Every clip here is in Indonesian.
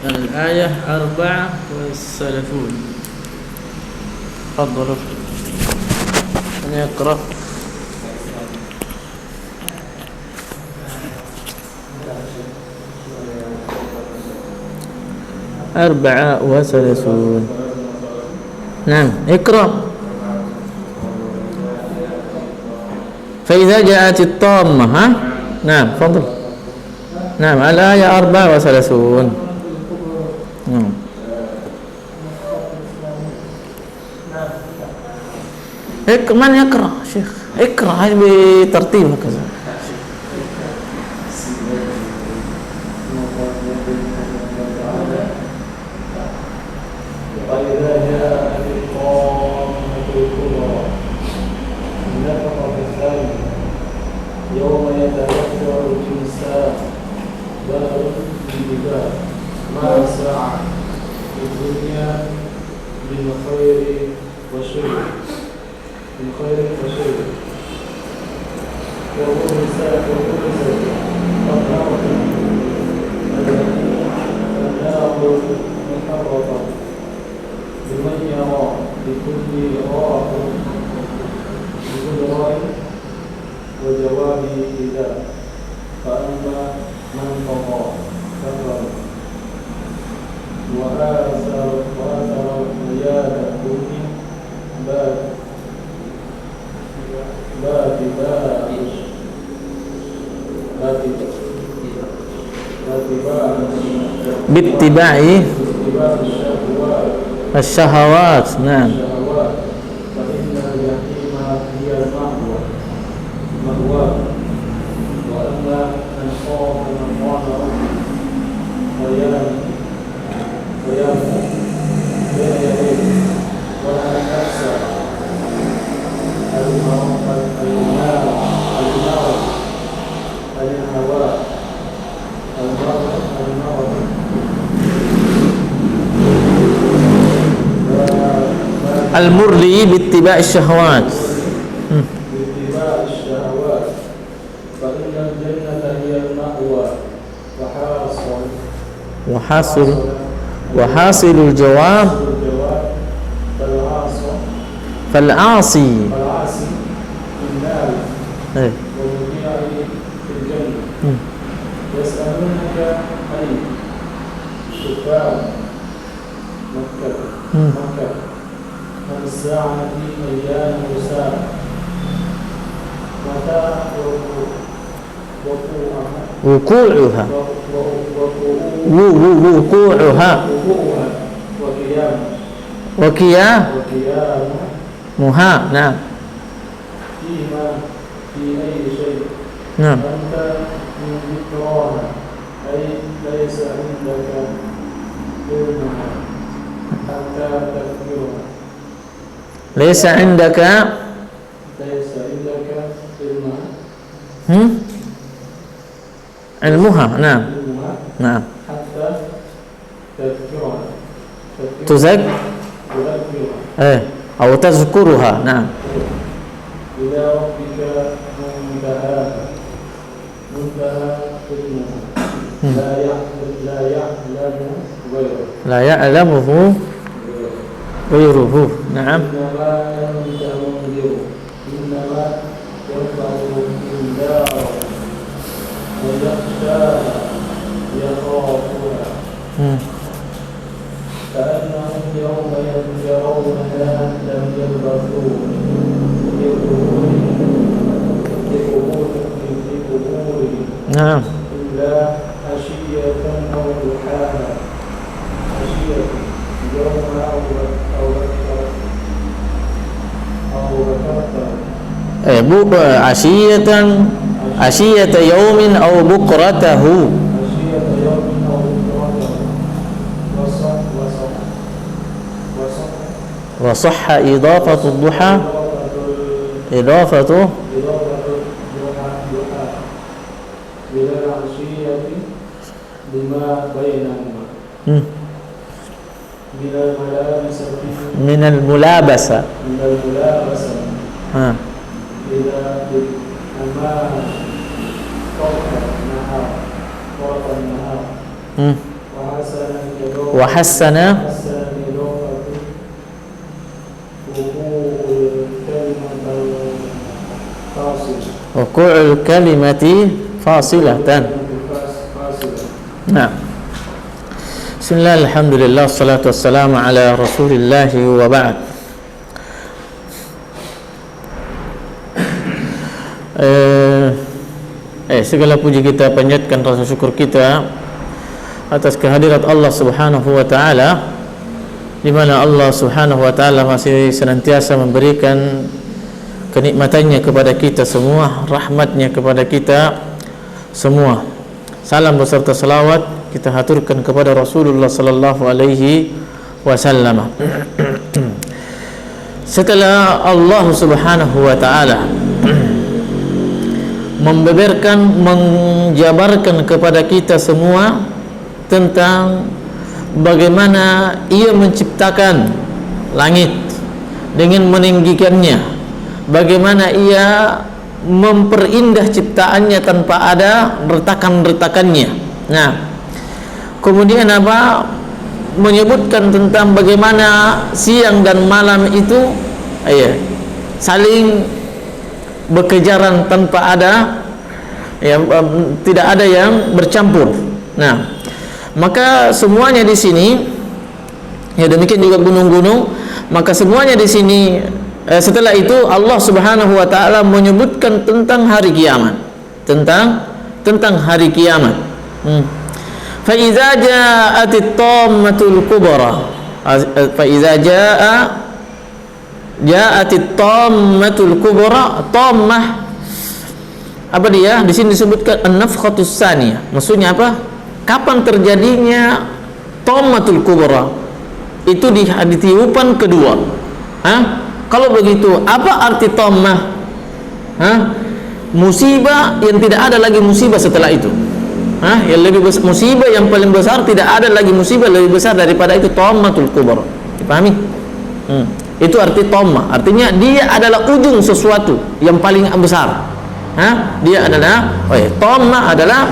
الآية 34. تفضلوا من يقرأ. أربعة وثلاثون. نعم اقرأ. فإذا جاءت الطامة. ها نعم تفضل. نعم الآية 34. نعم من يقرأ شيخ؟ اقرأ هاي بترتيب هكذا. وإذا جاءت الطامة الكبرى نفخ في الثاني يوم يتذكر الإنسان بلغ الجبال ما سعى في الدنيا من خير وشر يقول الإنسان النار محرقة لمن يرى بكل راء وجوابه إذا فأما من طغى كفر وآثر حياة الدنيا باتباع الشهوات. نعم فإن الجحيم هي المأوى وأما من خاف مقام ربه ويام بين يديه ونهى النفس عن الهوى المرضي باتباع الشهوات. فإن الجنة هي المأوى وحاصل الجواب فالعاصي في النار والمطيع في الجنة. يسألونك أي كفار مكة عن الساعة أيان الساعة متى وقوعها وقيامها. نعم فيما في أي شيء. نعم أنت من ذكراها أي ليس عندك علمها حتى تذكرها. ليس عندك علمها. نعم نعم حتى تذكرها تذكرها أو تذكرها. نعم إلى ربك منتهى علمها لا يعلمه غيره. نعم إنما ينذر إنما ينفع الإنذار ويخشى يخافها كأنهم يوم يرونها لم يلبثوا في قبورهم نعم إلا عشية أو ضحاها. عشية يوم عشية يوم أو بكرته. وصح إضافة الضحى إضافة لما بينهما من الملابسة. إذا أمام طرف النهار وحسنا wa hassana wuqu'ul kalimati fasilatan. Nah, bismillah, alhamdulillah, salatu wassalamu ala rasulillah wa ba'd. Segala puji kita panjatkan, rasa syukur kita atas kehadirat Allah Subhanahu wa taala, di mana Allah Subhanahu wa taala masih senantiasa memberikan kenikmatannya kepada kita semua, rahmatnya kepada kita semua. Salam beserta salawat kita haturkan kepada Rasulullah sallallahu alaihi wasallam. Setelah Allah Subhanahu wa taala membeberkan, menjabarkan kepada kita semua tentang bagaimana Ia menciptakan langit dengan meninggikannya, bagaimana Ia memperindah ciptaannya tanpa ada retakan-retakannya. Nah, kemudian apa? Menyebutkan tentang bagaimana siang dan malam itu saling berkejaran tanpa ada tidak ada yang bercampur. Nah, maka semuanya di sini, demikian juga gunung-gunung, maka semuanya di sini setelah itu Allah Subhanahu wa taala menyebutkan tentang hari kiamat, tentang hari kiamat. Fa idza ja'atit tammatul kubra, fa idza ja'atit tammatul kubra. Tammah apa dia? Di sini disebutkan an-nafkhatus tsaniyah. Maksudnya apa? Kapan terjadinya tammatul kubra? Itu di tiupan kedua. Kalau begitu, apa arti tammah? Musibah yang tidak ada lagi musibah setelah itu. Yang lebih besar, musibah yang paling besar, tidak ada lagi musibah lebih besar daripada itu, tammatul kubra. Dipahami? Itu arti tammah. Artinya dia adalah ujung sesuatu yang paling besar. Dia adalah tammah adalah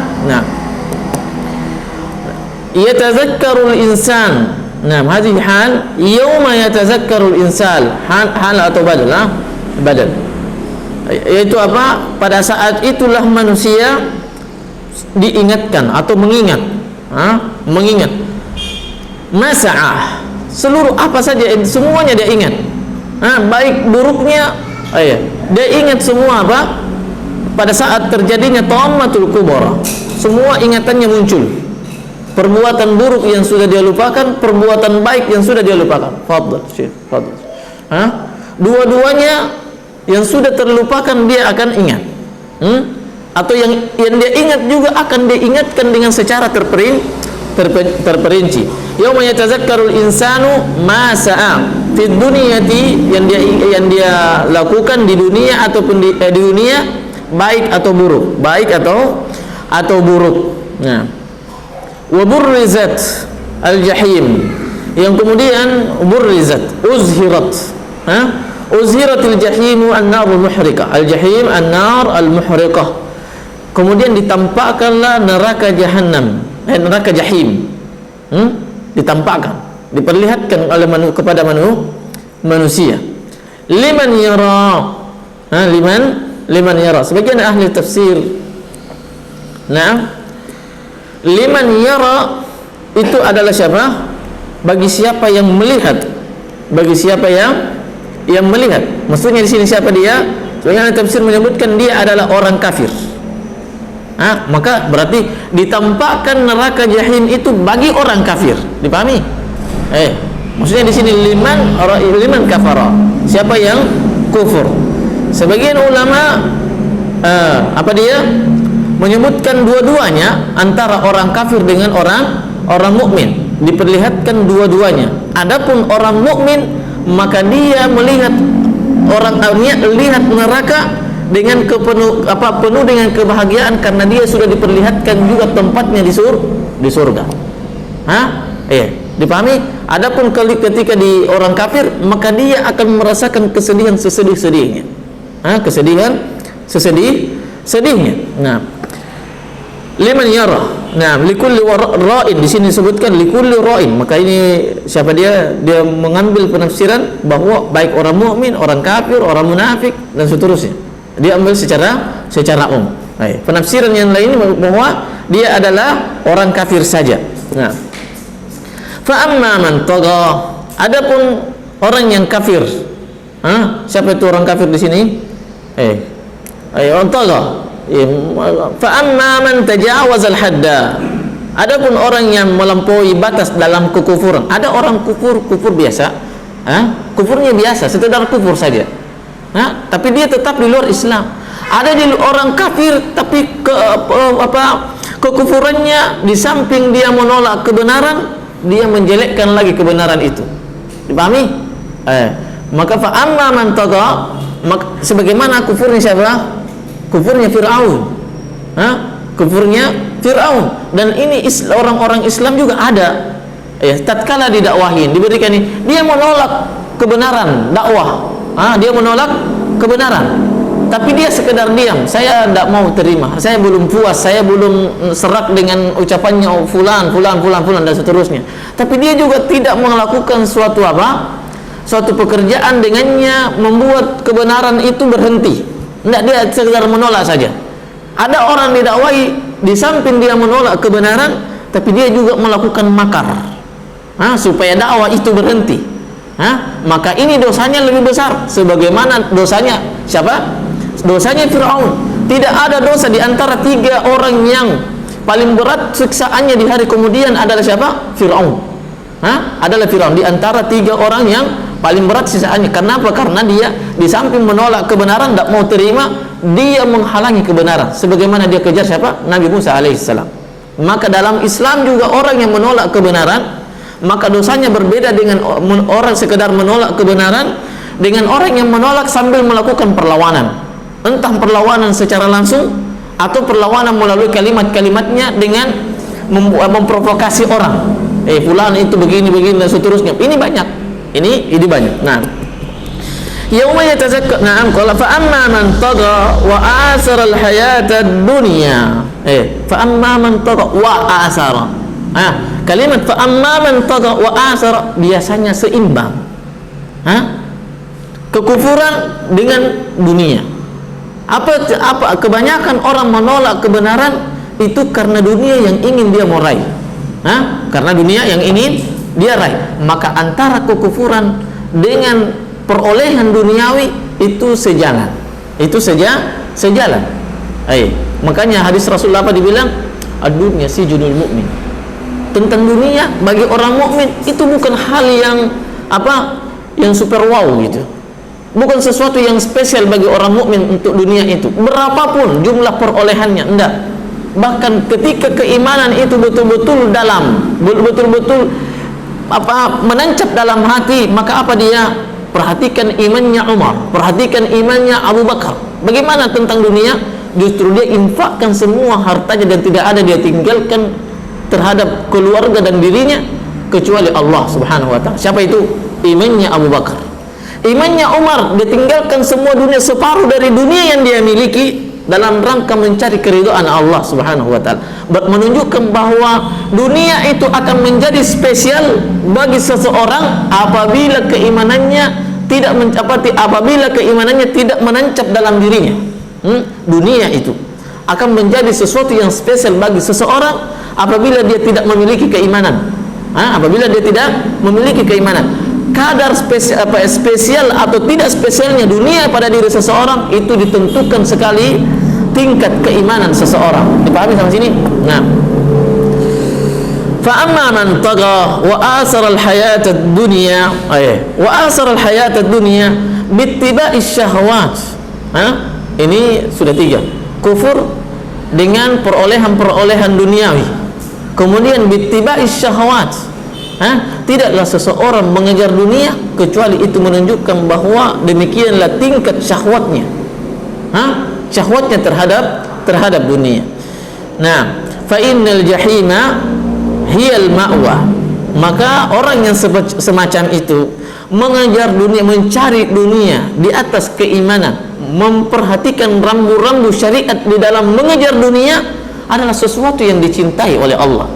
yatazakkarul insan. Hadhihi hal yauma yatazakkarul insan. Hal atau badal? Badal. Yaitu apa? Pada saat itulah manusia diingatkan atau mengingat. Mengingat masa'ah, seluruh apa saja, semuanya dia ingat. Baik buruknya, dia ingat semua apa? Pada saat terjadinya tammatul kubra, semua ingatannya muncul. Perbuatan buruk yang sudah dia lupakan, perbuatan baik yang sudah dia lupakan. Fadhil, Syekh, fadhil. Dua-duanya yang sudah terlupakan dia akan ingat. Atau yang dia ingat juga akan dia ingatkan dengan secara terperinci. Yauma yatazakkarul insanu ma sa'a fi dunyati, yang dia lakukan di dunia ataupun di dunia, baik atau buruk, Nah, wa burrizat al-jahim, yang kemudian burrizat, uzhirat, uzhiratil jahimu an-narul muhriqah, al-jahim an-nar al-muhriqah. Kemudian ditampakkanlah neraka jahannam, neraka jahim. Ditampakkan, diperlihatkan oleh kepada manusia. Liman yara, liman yara. Sebagian ahli tafsir, liman yara itu adalah siapa? Bagi siapa yang melihat, bagi siapa yang melihat. Maksudnya di sini siapa dia? Sebagian ahli tafsir menyebutkan dia adalah orang kafir. Maka berarti ditampakkan neraka jahim itu bagi orang kafir. Dipahami? Maksudnya di sini liman kafara, siapa yang kufur. Sebagian ulama apa dia menyebutkan dua-duanya, antara orang kafir dengan orang mukmin, diperlihatkan dua-duanya. Adapun orang mukmin, maka dia melihat lihat neraka dengan penuh dengan kebahagiaan, karena dia sudah diperlihatkan juga tempatnya di surga. Dipahami? Adapun ketika di orang kafir, maka dia akan merasakan kesedihan sesedih-sedihnya. Sedihnya. Nah, liman yara, Nah, likulli ra'in di sini disebutkan likulli ra'in. Maka ini siapa dia? Dia mengambil penafsiran bahwa baik orang mukmin, orang kafir, orang munafik dan seterusnya. Dia ambil secara umum. Baik. Penafsiran yang lain bahwa dia adalah orang kafir saja. Nah, fa amma man tagha, adapun orang yang kafir. Siapa itu orang kafir di sini? Orang tagha. Fa amma man tajawaz al-hadda, adapun orang yang melampaui batas dalam kekufuran. Ada orang kufur biasa, kufurnya biasa, sekedar kufur saja, tapi dia tetap di luar Islam. Ada orang kafir tapi kekufurannya di samping dia menolak kebenaran, dia menjelekkan lagi kebenaran itu. Dipahami? Maka fa amma man tagha, sebagaimana kufurnya siapa? Kufurnya Fir'aun. Kufurnya Fir'aun. Dan ini orang-orang Islam juga ada. Tatkala didakwahin, diberikan ini, dia menolak kebenaran dakwah. Dia menolak kebenaran. Tapi dia sekedar diam. Saya tidak mau terima. Saya belum puas. Saya belum serak dengan ucapannya fulan dan seterusnya. Tapi dia juga tidak melakukan suatu pekerjaan dengannya membuat kebenaran itu berhenti. Tidak, dia sekedar menolak saja. Ada orang didakwahi, di samping dia menolak kebenaran, tapi dia juga melakukan makar supaya dakwah itu berhenti. Maka ini dosanya lebih besar. Sebagaimana dosanya siapa? Dosanya Fir'aun. Tidak ada dosa di antara 3 orang yang paling berat siksaannya di hari kemudian adalah siapa? Fir'aun. Adalah Fir'aun di antara 3 orang yang paling berat sisaannya. Kenapa? Karena dia di samping menolak kebenaran, tidak mau terima, dia menghalangi kebenaran. Sebagaimana dia kejar siapa? Nabi Musa alaihissalam. Maka dalam Islam juga orang yang menolak kebenaran, maka dosanya berbeda dengan orang sekedar menolak kebenaran dengan orang yang menolak sambil melakukan perlawanan. Entah perlawanan secara langsung atau perlawanan melalui kalimat-kalimatnya dengan memprovokasi orang. Fulan itu begini dan seterusnya. Ini banyak. Ini banyak. Nah, yauma yatazakka, na'am, qala fa amma man tagha wa asara al-hayata ad-dunya. Fa amma man tagha wa asara. Kalimat fa amma man tagha wa asara biasanya seimbang. Kekufuran dengan dunia. Apa kebanyakan orang menolak kebenaran itu karena dunia yang ingin dia mau raih. Karena dunia yang ingin dia raih. Maka antara kekufuran dengan perolehan duniawi itu sejalan. Itu sejalan. Makanya hadis Rasulullah dibilang ad-dunya sijnul mu'min. Tentang dunia bagi orang mukmin itu bukan hal yang super wow gitu. Bukan sesuatu yang spesial bagi orang mukmin untuk dunia itu. Berapapun jumlah perolehannya, enggak. Bahkan ketika keimanan itu betul-betul dalam, betul-betul menancap dalam hati, maka dia perhatikan imannya Umar, perhatikan imannya Abu Bakar. Bagaimana tentang dunia? Justru dia infakkan semua hartanya dan tidak ada dia tinggalkan terhadap keluarga dan dirinya kecuali Allah Subhanahu wa taala. Siapa itu? Imannya Abu Bakar. Imannya Umar, dia tinggalkan semua dunia, separuh dari dunia yang dia miliki dalam rangka mencari keridhaan Allah Subhanahu wa taala. Menunjukkan bahwa dunia itu akan menjadi spesial bagi seseorang apabila keimanannya tidak menancap dalam dirinya. Dunia itu akan menjadi sesuatu yang spesial bagi seseorang apabila dia tidak memiliki keimanan. Apabila dia tidak memiliki keimanan. Kadar spesial atau tidak spesialnya dunia pada diri seseorang itu ditentukan sekali tingkat keimanan seseorang. Dipahami sampai sini? Nah, fa amma man tagha wa asara al-hayata ad-dunya, wa asara al-hayata ad-dunya bittiba'i syahwat. Ini sudah 3. Kufur dengan perolehan duniawi. Kemudian bittiba'i syahwat. Tidaklah seseorang mengejar dunia kecuali itu menunjukkan bahwa demikianlah tingkat syahwatnya. Syahwatnya terhadap dunia. Nah, fa innal jahima hiyal ma'wa. Maka orang yang semacam itu mengejar dunia, mencari dunia di atas keimanan, memperhatikan rambu-rambu syariat di dalam mengejar dunia, adalah sesuatu yang dicintai oleh Allah.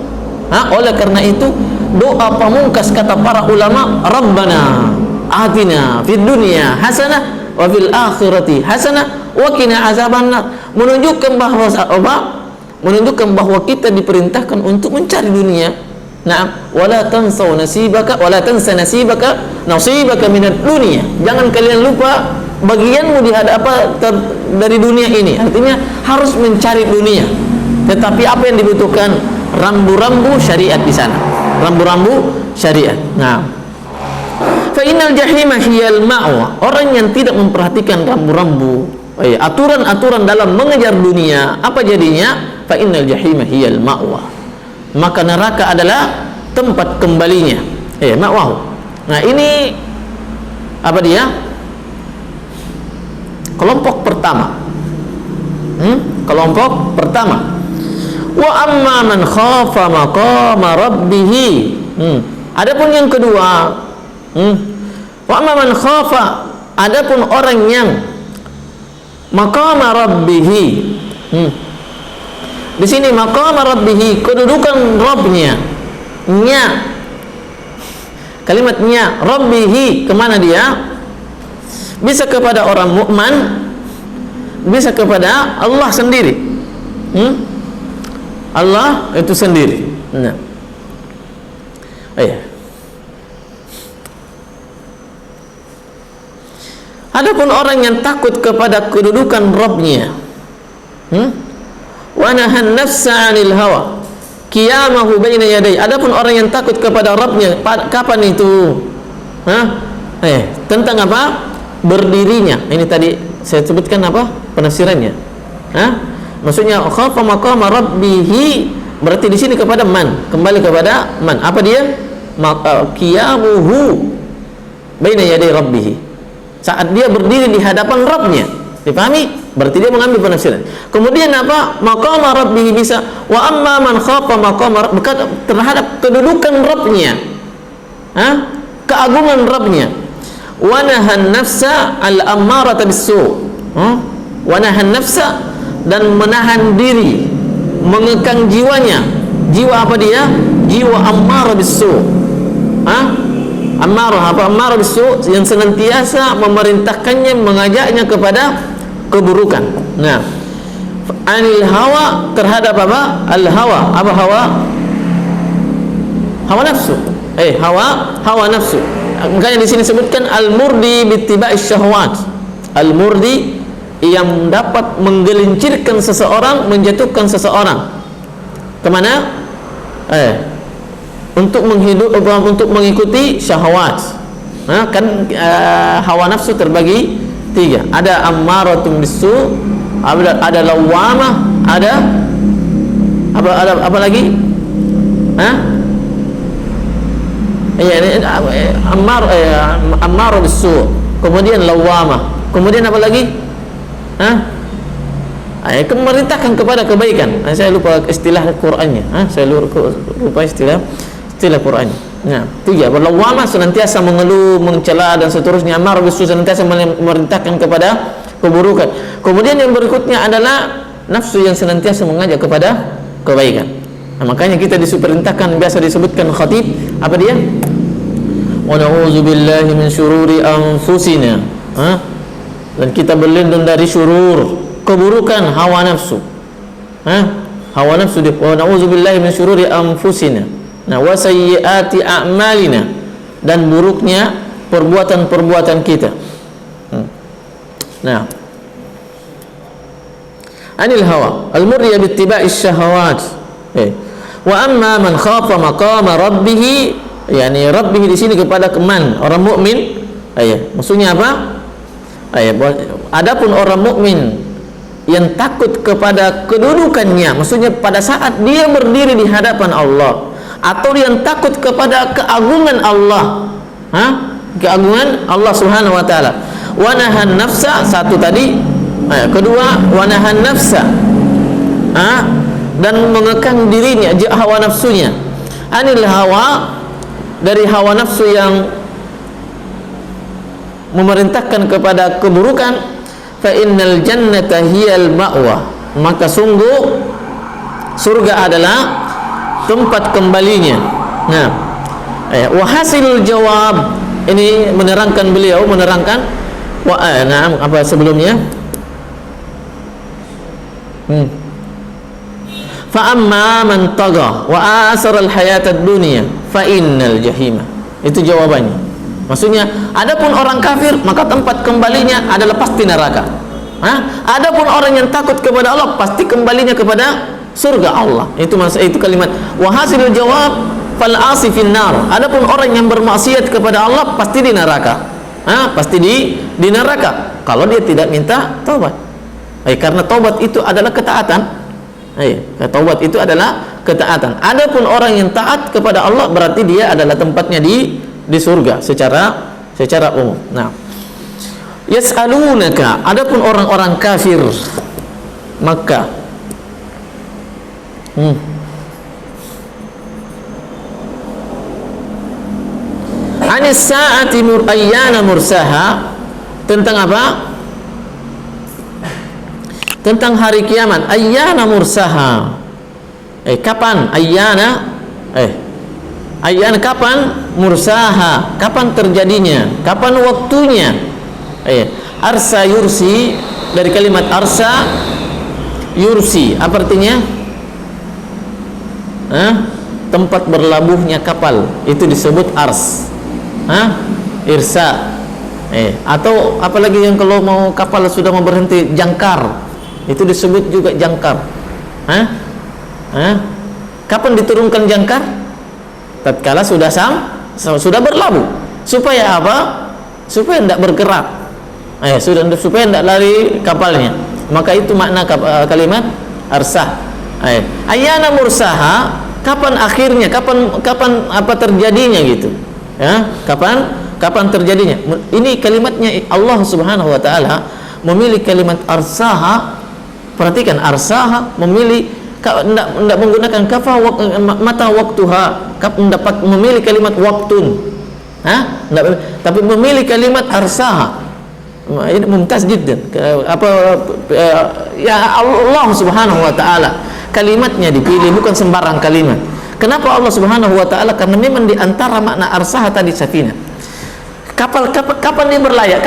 Oleh karena itu doa pamungkas kata para ulama, Rabbana atina fid dunya hasanah wa fil akhirati hasanah wa qina azabannar, menunjukkan bahwa kita diperintahkan untuk mencari dunia. Nah, wala tansa nasibaka minad dunya. Jangan kalian lupa bagianmu di hadapan dari dunia ini. Artinya harus mencari dunia. Tetapi apa yang dibutuhkan? Rambu-rambu syariat di sana. Rambu-rambu syariat. Nah, fa innal jahima hiyal ma'wa. Orang yang tidak memperhatikan rambu-rambu, aturan-aturan dalam mengejar dunia, apa jadinya? Fa innal jahima hiyal ma'wa. Maka neraka adalah tempat kembalinya. Ma'wahu. Nah, ini apa dia? Kelompok pertama. Kelompok pertama. Wa amma man khafa maqama rabbih. Adapun yang kedua, wa amma man khafa, adapun orang yang maqama rabbih. Di sini maqama rabbih, kedudukan Rabbnya. Kalimatnya rabbih kemana dia? Bisa kepada orang mukmin, bisa kepada Allah sendiri. Allah itu sendiri. Nah, adapun orang yang takut kepada kedudukan Rabbnya, wa nahan nafsa 'anil hawa qiyamahu baina yaday. Adapun orang yang takut kepada Rabbnya, kapan itu? Tentang apa? Berdirinya. Ini tadi saya sebutkan apa? Penafsirannya. Maksudnya khafa maqama rabbih, berarti di sini kepada man, kembali kepada man. Apa dia? Qiyamuhu baina yaday rabbih. Saat dia berdiri di hadapan Rabbnya. Dipahami? Berarti dia mengambil penafsiran. Kemudian apa? Maqama rabbih bisa wa amma man khafa maqama terhadap kedudukan Rabbnya. Keagungan Rabbnya. Wa nahan nafsa al-ammarata bis-su'. Wa nahan nafsa, dan menahan diri, mengekang jiwanya. Jiwa apa dia? Jiwa ammarah bis-su'. Ammarah apa? Ammarah bis-su', yang senantiasa memerintahkannya, mengajaknya kepada keburukan. Nah, anil hawa, terhadap apa? Al hawa. Apa hawa? Hawa nafsu. Hawa nafsu. Makanya di sini sebutkan al-murdi bittiba'is syahwat. Al-murdi yang dapat menggelincirkan seseorang, menjatuhkan seseorang kemana? Untuk mengikuti syahwat. Hawa nafsu terbagi 3. Ada ammaratun bisu, ada lawamah, ada apa lagi? Ammar bisu, kemudian lawamah, kemudian apa lagi? Memerintahkan kepada kebaikan. Saya lupa istilah Qur'annya. Saya lupa istilah Qur'annya. Nah, 3. Berlawamah, senantiasa mengeluh, mencela dan seterusnya. Ammar bisu, senantiasa memerintahkan kepada keburukan. Kemudian yang berikutnya adalah nafsu yang senantiasa mengajak kepada kebaikan. Nah, makanya kita diperintahkan, biasa disebutkan khatib, apa dia? Wa na'udzubillahi min syururi anfusina. Dan kita berlindung dari syurur, keburukan hawa nafsu. Hawa nafsu. Wa na'udzubillahi min syururi anfusina. Nah, wa sayyiati a'malina, dan buruknya perbuatan-perbuatan kita. Nah, anil hawa al-murdiya bittiba'is syahawat. Wa amma man khafa maqama rabbih, yakni rabbih di sini kepada man, orang mukmin. Maksudnya apa? Adapun orang mukmin yang takut kepada kedudukannya, maksudnya pada saat dia berdiri di hadapan Allah, atau yang takut kepada keagungan Allah, keagungan Allah Subhanahu wa taala. Wa nahan nafsa, satu tadi. Kedua, wa nahan nafsa, dan mengekang dirinya, hawa nafsunya. Anil hawa, dari hawa nafsu yang memerintahkan kepada keburukan. Fa innal jannata hiyal ma'wa, maka sungguh surga adalah tempat kembalinya. Nah, wa hasilul jawab, ini menerangkan beliau menerangkan apa sebelumnya? Fa amma man tagha wa asara al-hayat ad-dunya fa innal jahima. Itu jawabannya. Maksudnya, adapun orang kafir maka tempat kembalinya adalah pasti neraka. Adapun orang yang takut kepada Allah pasti kembalinya kepada surga Allah. Itu kalimat wa hasilul jawab fal asi finnar. Adapun orang yang bermaksiat kepada Allah pasti di neraka. Pasti di neraka kalau dia tidak minta taubat. Karena taubat itu adalah ketaatan. Taubat itu adalah ketaatan. Adapun orang yang taat kepada Allah berarti dia adalah tempatnya di surga secara umum. Nah, yas'alunaka, adapun orang-orang kafir Makkah anis sa'ati ayyana mursaha, tentang apa? Tentang hari kiamat. Ayyana mursaha, kapan? Ayyana kapan? Mursaha, kapan terjadinya, kapan waktunya. Arsa yursi, dari kalimat arsa yursi, apa artinya? Tempat berlabuhnya kapal, itu disebut ars. Irsa. Atau apalagi yang kalau mau kapal sudah mau berhenti, jangkar, itu disebut juga jangkar. Kapan diturunkan jangkar? Tatkala sudah berlabuh. Supaya apa? Supaya tidak bergerak. Supaya tidak lari kapalnya. Maka itu makna kalimat arsah. Ayyana mursaha, kapan akhirnya? Kapan apa terjadinya gitu? Kapan terjadinya? Ini kalimatnya Allah Subhanahu wa taala memilih kalimat arsaha. Perhatikan, arsaha memilih, tidak menggunakan mata waktuha, dapat memilih kalimat waktun, tapi memilih kalimat arsaha. Ini mumtaz jiddan. Ya Allah Subhanahu wa taala kalimatnya dipilih, bukan sembarang kalimat. Kenapa Allah Subhanahu wa taala? Karena memang di antara makna arsaha tadi safinah. Kapan dia berlayar?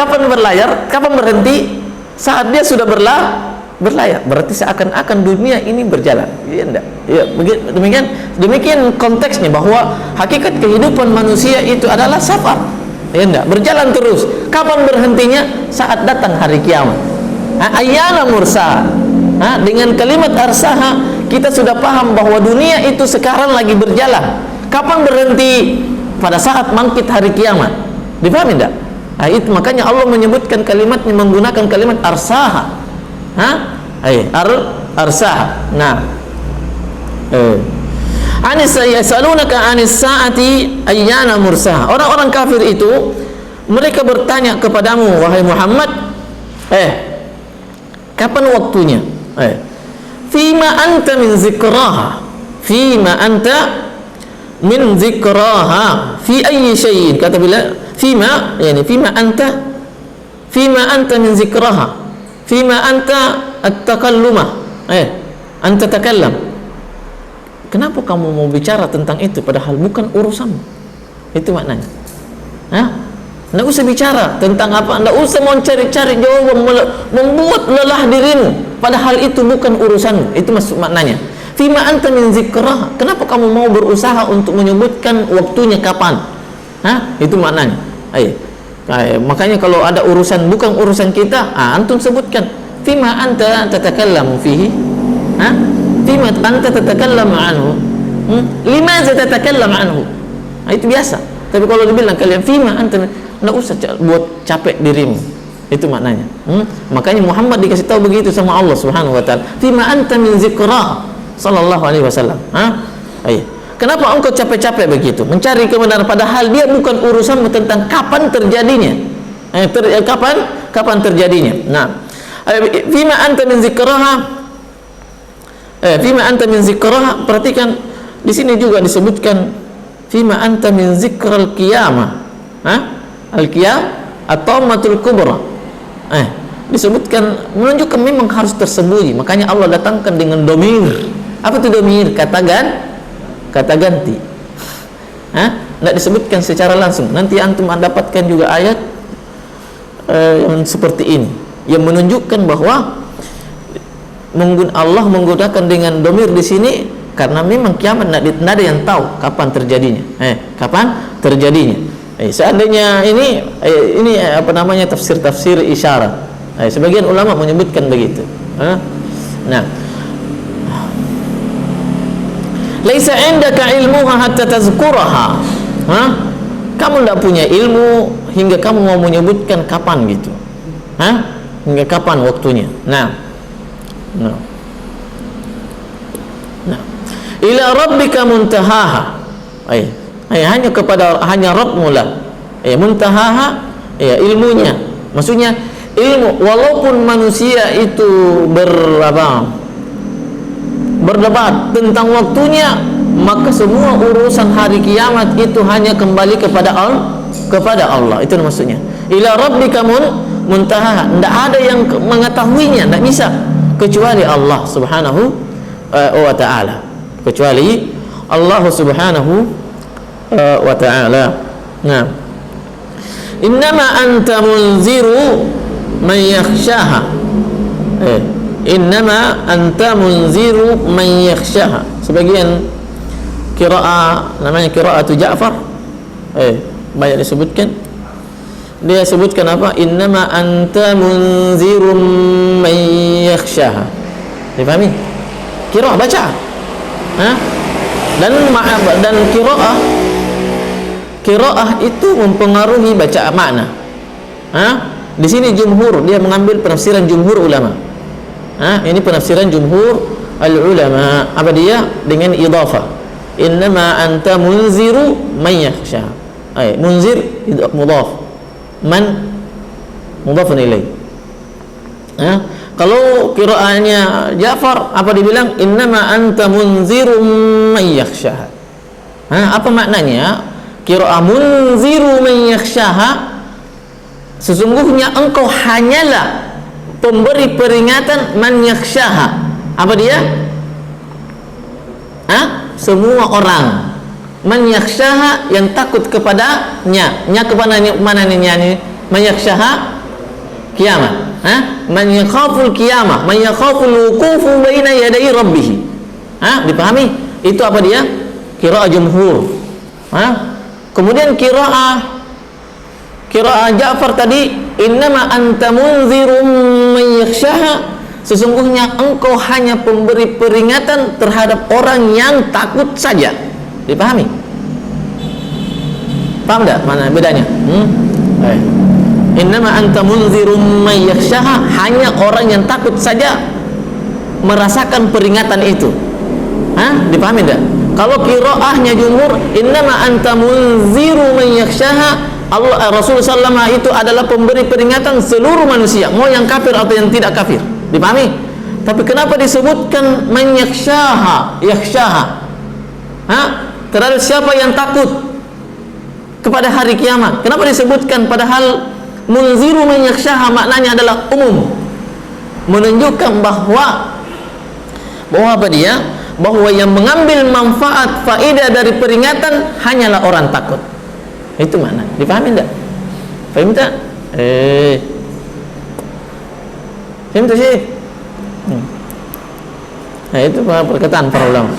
Kapan berhenti? Saat dia sudah berlayar. Berarti seakan-akan dunia ini berjalan. Ya enggak? Ya, demikian konteksnya, bahwa hakikat kehidupan manusia itu adalah safar. Ya enggak? Berjalan terus. Kapan berhentinya? Saat datang hari kiamat. Ayyana mursaha. Dengan kalimat arsaha kita sudah paham bahwa dunia itu sekarang lagi berjalan. Kapan berhenti? Pada saat bangkit hari kiamat. Dipahami enggak? Itu makanya Allah menyebutkan kalimatnya menggunakan kalimat arsaha. Arsaha. Nah, yasalunaka anis saati ayyana mursaha. Orang-orang kafir itu mereka bertanya kepadamu, wahai Muhammad, kapan waktunya? Fima anta min zikraha. Fima anta min zikraha. Fi ayyi syai'in? Kata bila fima, yani fima anta min zikraha. Fima anta at-takallumah. Anta takallam. Kenapa kamu mau bicara tentang itu padahal bukan urusanmu? Itu maknanya. Tidak usah bicara tentang apa, tidak usah mencari-cari jawaban, membuat lelah dirimu padahal itu bukan urusanmu. Itu maksud maknanya. Fima anta min zikrah. Kenapa kamu mau berusaha untuk menyebutkan waktunya kapan? Itu maknanya. Makanya kalau ada urusan bukan urusan kita, antum sebutkan. Fima anta tatakallamu fihi? Fima anta tatakallamu anhu? Limaza tatakallamu anhu? Itu biasa. Tapi kalau dibilang kalian fima anta, tidak usah buat capek dirimu. Itu maknanya. Makanya Muhammad dikasih tahu begitu sama Allah Subhanahu wa taala. Fima anta min zikrah sallallahu alaihi wasallam. Kenapa engkau capek-capek begitu mencari kebenaran padahal dia bukan urusanmu tentang kapan terjadinya? Kapan terjadinya? Nah, fima anta min zikraha. Fima anta min zikraha, perhatikan di sini juga disebutkan fima anta min zikral qiyamah. Al-qiyamah atau matul kubra. Disebutkan menunjukkan memang harus tersembunyi. Makanya Allah datangkan dengan domir Apa itu domir? Kata ganti. Tidak disebutkan secara langsung. Nanti antum dapatkan juga ayat yang seperti ini yang menunjukkan bahwa Allah menggunakan dengan domir di sini karena memang kiamat tidak ada yang tahu kapan terjadinya. Kapan terjadinya? Seandainya ini apa namanya tafsir isyarat. Sebagian ulama menyebutkan begitu. Nah, laisa indaka ilmuha hatta tazkuraha. Kamu tidak punya ilmu hingga kamu mau menyebutkan kapan gitu. Hingga kapan waktunya. Nah. Ila rabbika muntahaha. Hanya Rabbmu lah. Muntahaha ilmunya. Maksudnya ilmu, walaupun manusia itu berdebat tentang waktunya, maka semua urusan hari kiamat itu hanya kembali kepada Allah. Itu maksudnya. Ila rabbika muntahaha. Tidak ada yang mengetahuinya, tidak bisa kecuali Allah Subhanahu wa ta'ala. Kecuali Allah Subhanahu wa ta'ala. Nah, innama anta munziru man yakhshaha. Innama anta munziru man yakhshaha. Sebagian qiraah namanya qiraatu Ja'far, banyak disebutkan. Dia sebutkan apa? Innama anta munzirum man yakhshaha. Dipahami? Qiraah baca. Dan qiraah itu mempengaruhi baca makna. Di sini jumhur, dia mengambil penafsiran jumhur ulama. Ini penafsiran jumhur al-ulama. Apa dia? Dengan idhafah. Innama anta munziru man yakhshaha. Munzir mudhaf. Man mudhafun ilaih. Kalau qiraahnya Ja'far, apa dibilang? Innama anta munzirum man yakhshaha. Apa maknanya? Qiraah munziru man yakhshaha, sesungguhnya engkau hanyalah pemberi peringatan man yakhshaha. Apa dia? Semua orang. Man yakhshaha, yang takut kepadanya. Kepada mana nya? Man yakhshaha kiamat. Man yakhaful qiyamah, man yakhaful wuqufu baina yaday rabbih. Dipahami? Itu apa dia? Qiraah jumhur. Kemudian qiraah Ja'far tadi, innama anta munzirum man yakhshaha, sesungguhnya engkau hanya pemberi peringatan terhadap orang yang takut saja. Dipahami? Paham tak mana bedanya? Innama anta munzirum man yakhshaha, hanya orang yang takut saja merasakan peringatan itu. Dipahami tak? Kalau qiraahnya jumhur, innama anta munziru man yakhshaha, Rasulullah SAW itu adalah pemberi peringatan seluruh manusia, mau yang kafir atau yang tidak kafir. Dipahami? Tapi kenapa disebutkan man yakhshaha? Terhadap siapa yang takut kepada hari kiamat? Kenapa disebutkan? Padahal munziru man yakhshaha maknanya adalah umum, menunjukkan bahwa apa dia? Bahwa yang mengambil manfaat faedah dari peringatan hanyalah orang takut. Itu mana? Dipahami enggak? Paham tak? Paham tak sih? Nah, itu perkataan para ulama.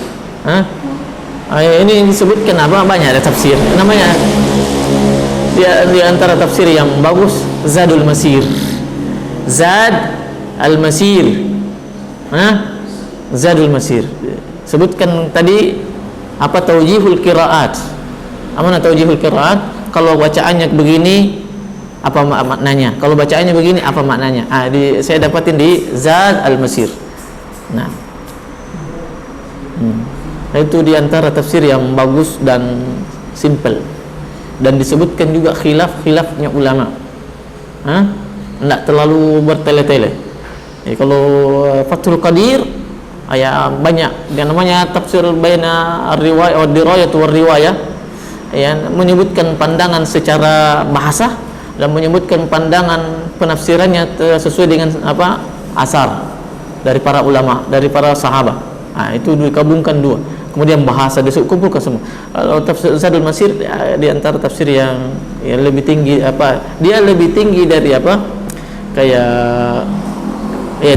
Ini disebutkan apa? Banyak ada tafsir. Namanya di antara tafsir yang bagus Zadul Masir. Zad al-Masir. Zadul Masir. Sebutkan tadi apa taujihul qiraat. Apa taujihul qiraat? Kalau bacaannya begini apa maknanya? Kalau bacaannya begini apa maknanya? Saya dapatin di Zad al-Masir. Nah, itu di antara tafsir yang bagus dan simple. Dan disebutkan juga khilafnya ulama. Tidak terlalu bertele-tele. Kalau Fathul Qadir banyak, yang namanya tafsir baina ar-riwayah wa dirayah wa riwayah, menyebutkan pandangan secara bahasa dan menyebutkan pandangan penafsirannya sesuai dengan asar dari para ulama, dari para sahabat. Itu digabungkan dua. Kemudian bahasa kumpulkan semua. Kalau tafsir Zadul Masir di antara tafsir yang lebih tinggi dia lebih tinggi dari kayak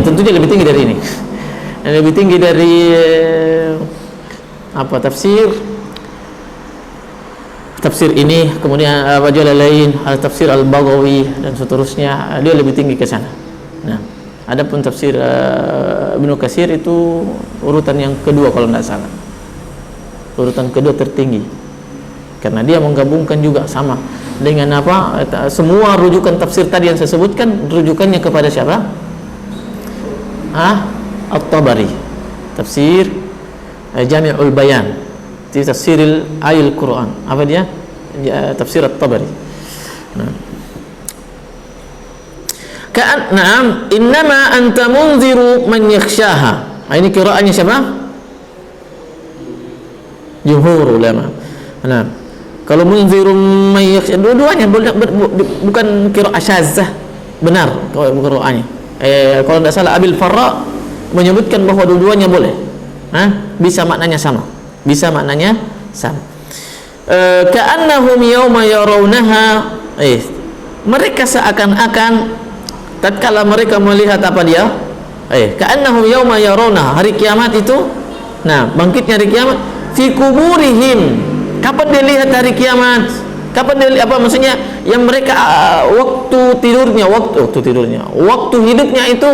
tentunya lebih tinggi dari ini. Lebih tinggi dari tafsir ini, kemudian Jalalain, tafsir Al-Baghawi dan seterusnya, dia lebih tinggi ke sana. Nah, adapun tafsir Ibnu Katsir itu urutan yang kedua kalau tidak salah. Urutan kedua tertinggi. Karena dia menggabungkan juga sama dengan semua rujukan tafsir tadi yang saya sebutkan, rujukannya kepada siapa? At-Tabari. Tafsir Jami'ul Bayan. Tafsiril Ayil Quran. Apa dia? Tafsir At-Tabari. Na'am, innama anta munziru man yakhshaha. Ini qiraatnya siapa? Jumhur ulama. Nah, kalau munziru man yakhsha, dua-duanya bukan qiraat syadzah, benar kalau qiraatnya. Kalau tidak salah Abil Farra menyebutkan bahwa dua-duanya boleh. Bisa maknanya sama. Ka'annahum yawma yarawnaha, mereka seakan-akan tatkala mereka melihat apa dia? Ka'annahum yawma yarawnaha, hari kiamat itu. Nah, bangkitnya hari kiamat fi kuburihim. Kapan dia lihat hari kiamat? Kapan dia maksudnya yang mereka waktu hidupnya itu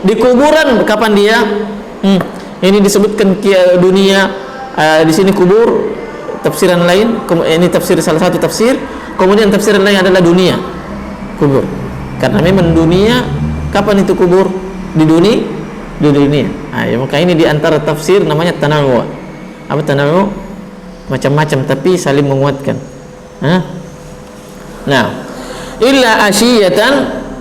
di kuburan. Kapan dia? Ini disebutkan dunia, di sini kubur, tafsiran lain, ini tafsir salah satu tafsir, kemudian tafsiran lain adalah dunia, kubur. Karena memang dunia, kapan itu kubur? Di dunia. Maka ini di antara tafsir namanya tanawu. Apa tanawu? Macam-macam tapi saling menguatkan. Nah, illa asyiyatan,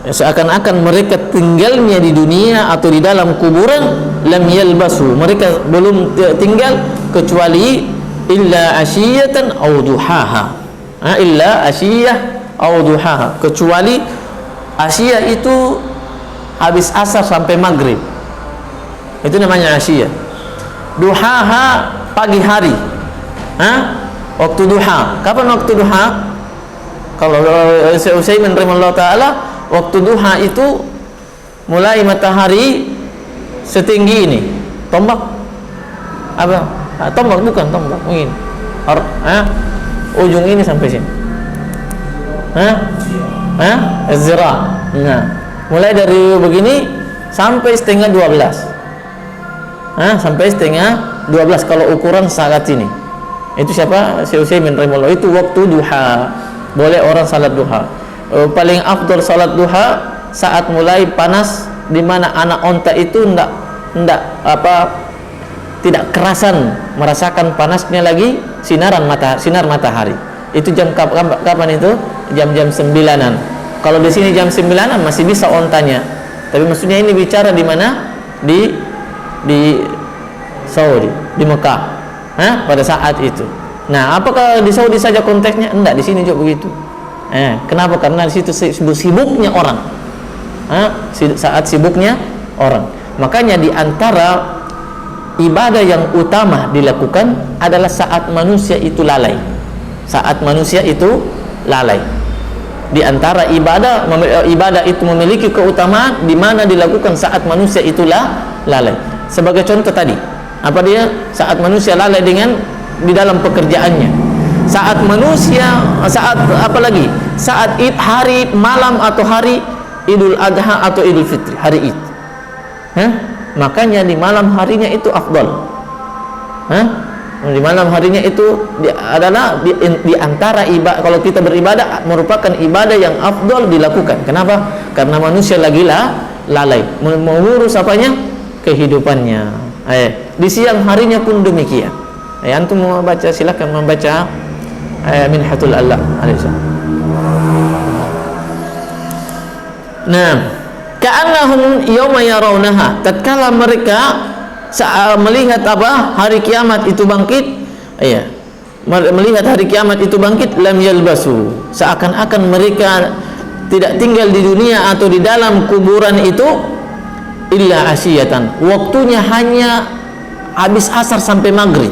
seakan-akan mereka tinggalnya di dunia atau di dalam kuburan, lam yalbasu, mereka belum tinggal kecuali illa asyiyatan aw duhaha. Illa asyiyah aw duhaha, kecuali asyiyah itu habis asar sampai maghrib, itu namanya asyiyah. Duhaha pagi hari. Waktu duha. Kapan waktu duha? Kalau Syekh Utsaimin rahimahullah taala, waktu duha itu mulai matahari setinggi ini. Tombak apa? Tombak bukan tombak, mungkin. Ujung ini sampai sini. Az-zira. Nah, mulai dari begini sampai setengah 12. Sampai setengah 12 kalau ukuran saat ini. Itu siapa? Syekh Utsaimin rahimahullah, itu waktu duha. Boleh orang salat duha. Paling afdal salat duha saat mulai panas, di mana anak onta itu tidak kerasan merasakan panasnya lagi sinar matahari. Itu jam kapan itu? Jam-jam 9-an. Kalau di sini jam 9-an masih bisa ontanya. Tapi maksudnya ini bicara di mana? Di Saudi, di Mekah. Pada saat itu. Nah, apakah di Saudi saja konteksnya? Enggak, di sini juga begitu. Kenapa? Karena di situ sibuknya orang. Saat sibuknya orang. Makanya di antara ibadah yang utama dilakukan adalah saat manusia itu lalai. Saat manusia itu lalai. Di antara ibadah itu memiliki keutamaan di mana dilakukan saat manusia itu lalai. Sebagai contoh tadi, apa dia? Saat manusia lalai di dalam pekerjaannya. Saat apa lagi? Saat hari malam atau hari Idul Adha atau Idul Fitri, hari Id. Makanya di malam harinya itu afdal. Di malam harinya itu adalah di antara ibadah, kalau kita beribadah merupakan ibadah yang afdal dilakukan. Kenapa? Karena manusia lagi lalai mengurus apanya? Kehidupannya. Di siang harinya pun demikian. Antum mau baca, silakan membaca Minhatul Allah alaihissalam. Nah, ka'annahum yawma yarawnaha, tatkala mereka melihat apa? Hari kiamat itu bangkit. Melihat hari kiamat itu bangkit, lam yalbasu, seakan-akan mereka tidak tinggal di dunia atau di dalam kuburan itu illa asyiyatan, waktunya hanya habis asar sampai maghrib,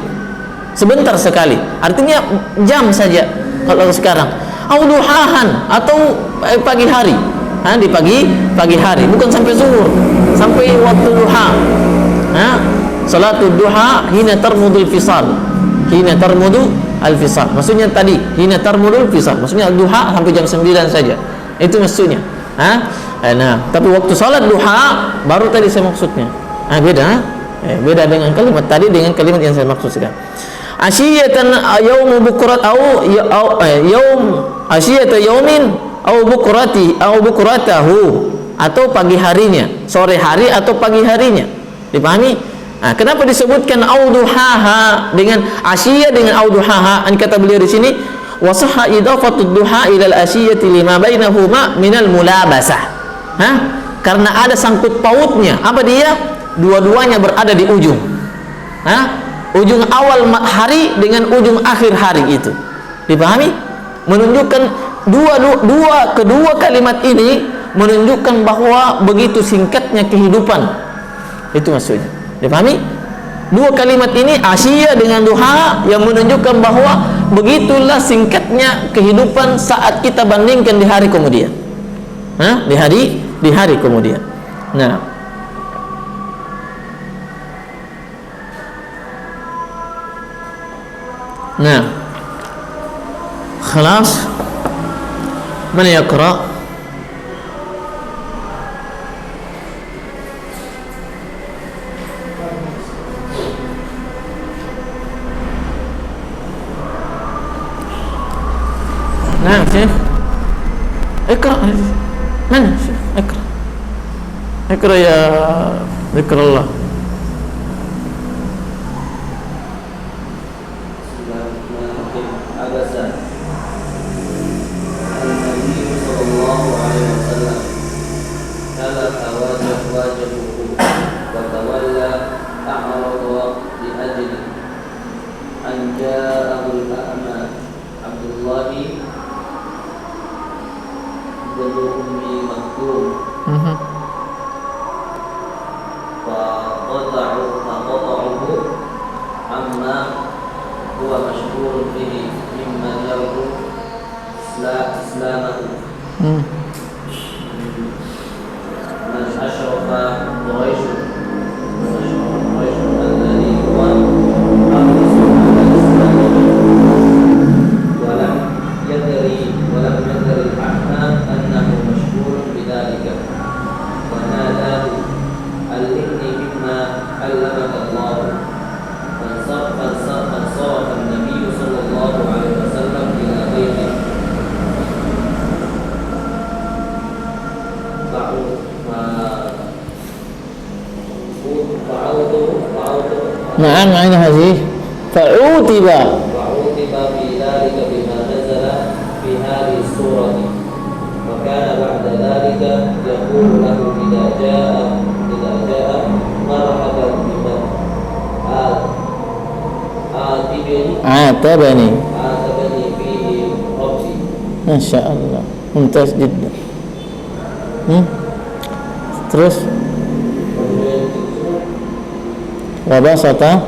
sebentar sekali, artinya jam saja kalau sekarang. Au duhahan, atau pagi hari, di pagi hari, bukan sampai zuhur, sampai waktu duha. Salatul duha hina tarmudul fisal, hina tarmudu al-fisal, maksudnya tadi hina tarmudul fisal, maksudnya duha sampai jam 9 saja, itu maksudnya. Nah, tapi waktu salat duha baru tadi saya maksudnya. Beda dengan kalimat tadi dengan kalimat yang saya maksudkan. Asyiyatan yaum bukrat au yaum asyiyata yaumin au bukrati au bukratahu, atau pagi harinya, sore hari atau pagi harinya. Dipahami? Kenapa disebutkan auduhaha dengan asyiyah dengan auduhaha? Kata beliau di sini, wasahha idafatud duha ila al-asyiyati lima bainahuma minal mulabasah. Karena ada sangkut pautnya. Apa dia? Dua-duanya berada di ujung. Ujung awal hari dengan ujung akhir hari itu. Dipahami? Menunjukkan kedua kalimat ini menunjukkan bahwa begitu singkatnya kehidupan. Itu maksudnya. Dipahami? Dua kalimat ini asyiyah dengan duha yang menunjukkan bahwa begitulah singkatnya kehidupan saat kita bandingkan di hari kemudian. Di hari kemudian. Nah, خلاص من يقرأ؟ نعم شيخ اقرأ. من شيخ اقرأ يا ذكر الله. نعم معنا هذه فعوتب في ذلك بما نزل في هذه السورة، وكان بعد ذلك يقول له إذا جاء مرحبا بمن عاتبني فيه ربي. ما شاء الله ممتاز جدا. terus wabasata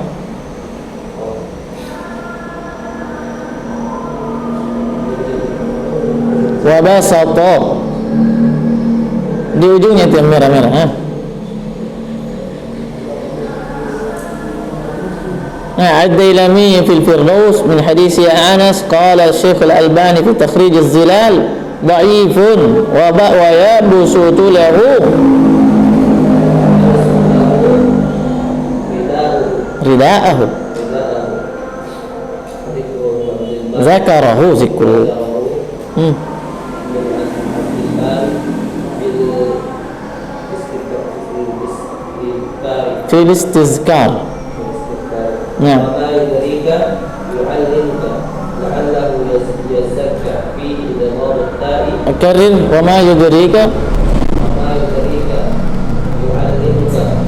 di ujungnya itu yang merah-merah. الديلمي في الفردوس من حديث أنس قال الشيخ الألباني في تخريج الظلال ضعيف ويبسط له رداءه ذكره ذكره في الاستذكار. نعم. وما يدريك يعلمك لعله يزكى فيه إدغام التاء. أكرر. وما يدريك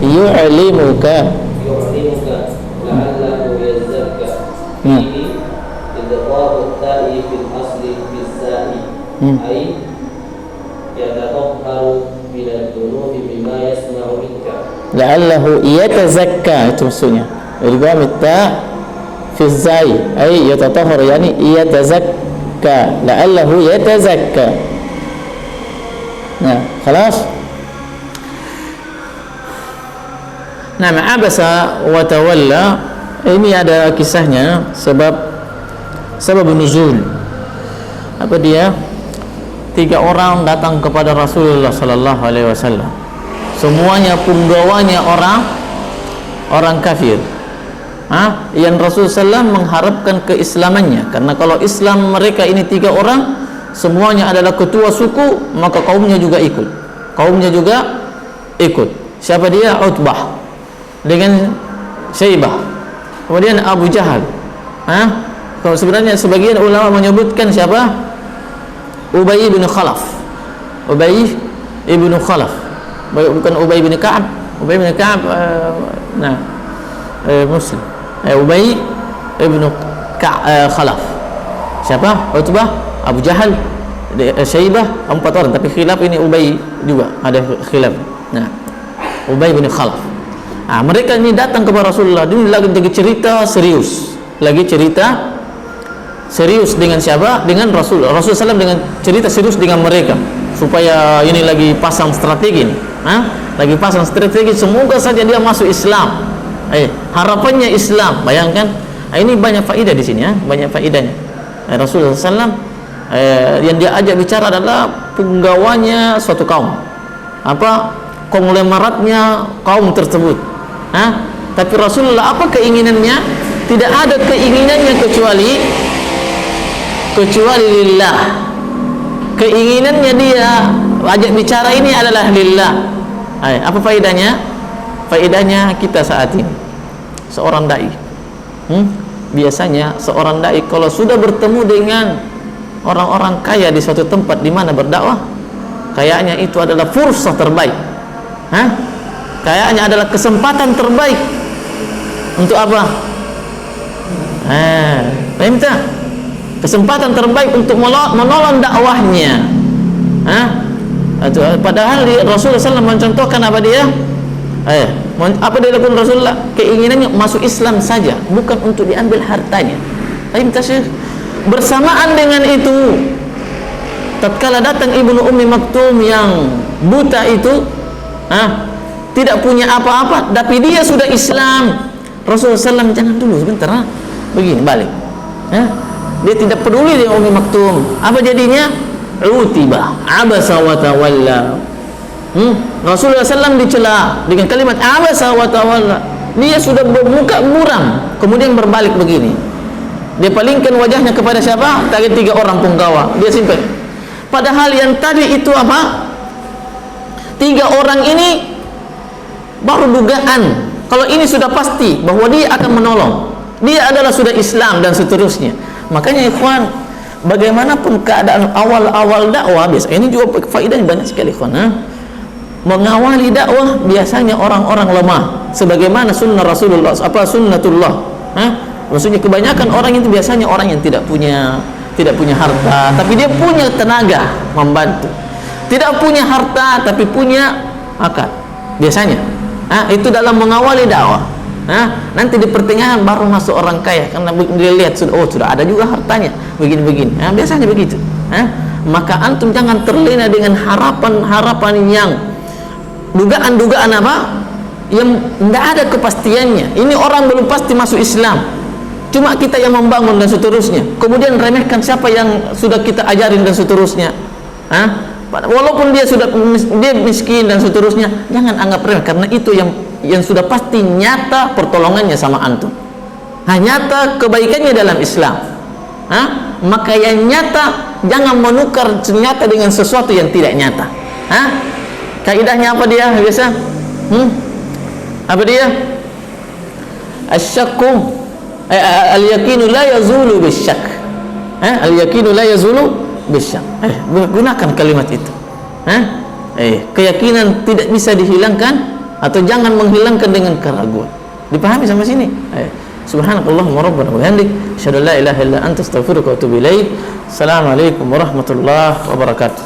يعلمك لعله يزكى فيه إدغام التاء في الأصل في الساء أي يتطهر من الذنوب بما يسمع منك. لعله يتزكى itu maksudnya. idgham ta fi zai ay yatatahhar yani yatazakka la'allahu yatazakka. Nah, خلاص. Nah, abasa wa tawalla ini ada kisahnya, sebab nuzul. Apa dia? 3 orang datang kepada Rasulullah sallallahu alaihi wasallam. Semuanya punggawanya orang kafir. Yang Rasulullah SAW mengharapkan keislamannya, karena kalau Islam mereka ini 3 orang semuanya adalah ketua suku, maka kaumnya juga ikut. Siapa dia? Utbah dengan Syaibah, kemudian Abu Jahal. Kalau sebenarnya sebagian ulama menyebutkan siapa? Ubay bin Khalaf. Bukan Ubay bin Ka'ab. Muslim. Ubay bin Khalaf. Siapa? Utbah, Abu Jahal, Syaibah, 4 orang. Tapi khilaf ini Ubay juga ada khilaf. Nah, Ubay bin Khalaf. Mereka ini datang kepada Rasulullah. Ini lagi cerita serius. Dengan siapa? Dengan Rasulullah SAW dengan cerita serius dengan mereka, supaya ini lagi pasang strategi nih. Lagi pasang strategi, semoga saja dia masuk Islam. Harapannya Islam. Bayangkan, ini banyak faedah di sini, banyak faedahnya. Rasulullah SAW yang dia ajak bicara adalah penggawanya suatu kaum, konglomeraatnya kaum tersebut. Tapi Rasulullah apa keinginannya? Tidak ada keinginannya kecuali lillah. Keinginannya dia ajak bicara ini adalah lillah. Apa faedahnya? Faedahnya kita saat ini seorang dai, biasanya seorang dai kalau sudah bertemu dengan orang-orang kaya di suatu tempat di mana berdakwah, kayaknya itu adalah fursah terbaik. Kayaknya adalah kesempatan terbaik untuk apa? Paham tak? Kesempatan terbaik untuk menolong dakwahnya. Padahal Rasulullah SAW mencontohkan apa dia? Apa dia lakukan Rasulullah? Keinginannya masuk Islam saja, bukan untuk diambil hartanya. Paham tak sih? Bersamaan dengan itu, tatkala datang Ibnu Ummi Maktum yang buta itu, tidak punya apa-apa, tapi dia sudah Islam. Rasulullah SAW jangan dulu sebentar, begini balik. Dia tidak peduli dengan Ummi Maktum. Apa jadinya? Utibah, abasa wa tawalla. Rasulullah SAW dicela dengan kalimat abasa wa tawalla. Dia sudah bermuka muram, kemudian berbalik begini. Dia palingkan wajahnya kepada siapa? Tadi 3 orang punggawa. Dia simpan. Padahal yang tadi itu apa? 3 orang ini baru dugaan. Kalau ini sudah pasti bahwa dia akan menolong, dia adalah sudah Islam dan seterusnya. Makanya ikhwan, bagaimanapun keadaan awal-awal dakwah, biasa ini juga faedahnya banyak sekali ikhwan. Mengawali dakwah biasanya orang-orang lemah, sebagaimana sunnah Rasulullah, sunnatullah. Maksudnya kebanyakan orang itu biasanya orang yang tidak punya harta, tapi dia punya tenaga membantu. Tidak punya harta tapi punya akal. Biasanya, itu dalam mengawali dakwah. Nanti di pertengahan baru masuk orang kaya, karena dia lihat sudah ada juga hartanya, begini-begini. Biasanya begitu. Maka antum jangan terlena dengan harapan-harapan yang dugaan-dugaan yang tidak ada kepastiannya. Ini orang belum pasti masuk Islam, cuma kita yang membangun dan seterusnya. Kemudian remehkan siapa yang sudah kita ajarin dan seterusnya. Walaupun dia miskin dan seterusnya, jangan anggap remeh, karena itu yang sudah pasti nyata pertolongannya sama antum. Nyata kebaikannya dalam Islam. Maka yang nyata jangan menukar nyata dengan sesuatu yang tidak nyata. Kaidahnya apa dia biasa? Apa dia? Asyakku al-yakinu la yazulu bisyak. Al-yakinu la yazulu bisyak. Gunakan kalimat itu. Keyakinan tidak bisa dihilangkan atau jangan menghilangkan dengan keraguan. Dipahami sampai sini? Subhanakallahumma rabbana wa bihamdik, asyhadu an la ilaha illa anta, astaghfiruka wa atubu ilaik. Assalamualaikum warahmatullahi wabarakatuh.